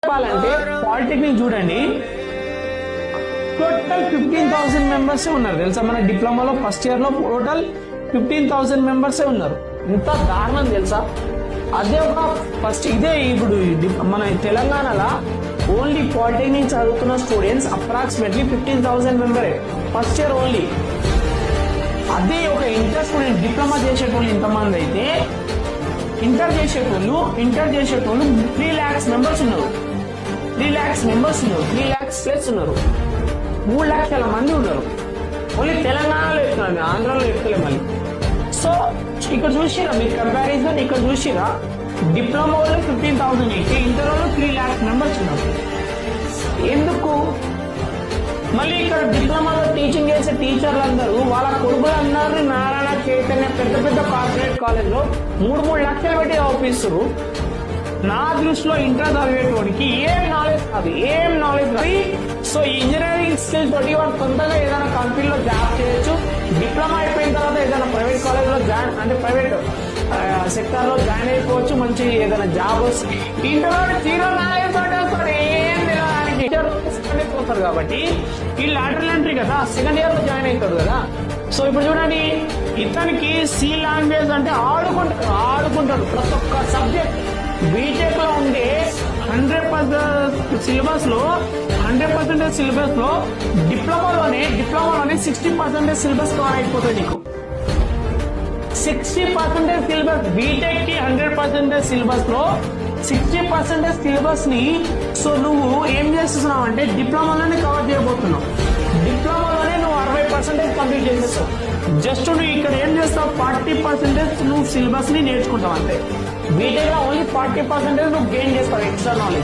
చెప్పాలంటే పాలిటెక్నిక్ చూడండి, total 15,000 members ఉన్నారు తెలుసా. మన డిప్లొమాలో ఫస్ట్ ఇయర్ లో టోటల్ 15,000 మెంబర్స్ ఉన్నారు. ఇంత దారుణం తెలుసా. అదే ఒక ఫస్ట్ ఇదే ఇప్పుడు మన తెలంగాణలో ఓన్లీ పాలిటెక్నిక్ చదువుతున్న స్టూడెంట్స్ అప్రాక్సిమేట్లీ 15,000 మెంబరే ఫస్ట్ ఇయర్ ఓన్లీ. అదే ఒక ఇంటర్ స్టూడెంట్ డిప్లొమా చేసేటోళ్ళు ఇంతమంది అయితే ఇంటర్ చేసేటోళ్ళు 3 lakhs మెంబర్స్ ఉన్నారు. 3 lakhs మెంబర్స్ ఉన్నారు. 3 lakhs ప్లస్ ఉన్నారు. 3 లక్షల మంది ఉన్నారు. ఓన్లీ తెలంగాణలో ఎక్కుతున్నాను, ఆంధ్రాలో ఎక్కులే మళ్ళీ. సో ఇక్కడ చూసిరా మీరు కంపారిజన్, ఇక్కడ చూసిరా డిప్లొమా వాళ్ళు 15,000 అయితే ఇంటర్ వాళ్ళు 3 lakhs మెంబర్స్ ఉన్నారు. ఎందుకు? మళ్ళీ ఇక్కడ డిప్లొమాలో టీచింగ్ చేసే టీచర్లు అందరూ వాళ్ళ కొడుకులందరూ నారాయణ, చైతన్య పెద్ద పెద్ద కార్పొరేట్ కాలేజ్ లో 3 లక్షలు పెట్టి చదివిస్తారు. నా దృష్టిలో ఇంటర్ చదివేటోడికి ఏం నాలెడ్జ్ కాదు. సో ఇంజనీరింగ్ స్కిల్ తోటి వాడు సొంతంగా ఏదైనా కంపెనీలో జాబ్ చేయొచ్చు. డిప్లొమా అయిపోయిన తర్వాత ఏదైనా ప్రైవేట్ కాలేజ్ లో జాయిన్ అంటే ప్రైవేట్ సెక్టర్ లో జాయిన్ అయిపోవచ్చు. మంచి ఏదైనా జాబ్ వస్తుంది. ఇంటర్ జీరో నాలెడ్జ్ పోతారు కాబట్టి ఈ లాటరల్ ఎంట్రీ కదా, సెకండ్ ఇయర్ లో జాయిన్ అవుతాడు కదా. సో ఇప్పుడు చూడండి, ఇతనికి సి లాంగ్వేజ్ అంటే ఆడుకుంటాడు ప్రతి ఒక్క సబ్జెక్ట్. బీటెక్ లో ఉండే 100% సిలబస్ లో డిప్లొమాలోనే 60% సిలబస్ కవర్ అయిపోతుంది నీకు. 60% సిలబస్ బీటెక్ కి 100% సిలబస్ లో 60% సిలబస్ ని సో నువ్వు ఏం చేస్తున్నావు అంటే డిప్లొమాలోనే కవర్ చేయబోతున్నావు. డిప్లొమాలోనే నువ్వు 60% కంప్లీట్ చేసేస్తావు. జస్ట్ నువ్వు ఇక్కడ ఏం చేస్తావు, 40% నువ్వు సిలబస్ ని నేర్చుకుంటావు అంతే. బీటెక్ లో ఓన్లీ 40% నువ్వు గెయిన్ చేస్తావు ఎక్స్ట్రా నాలెడ్జ్.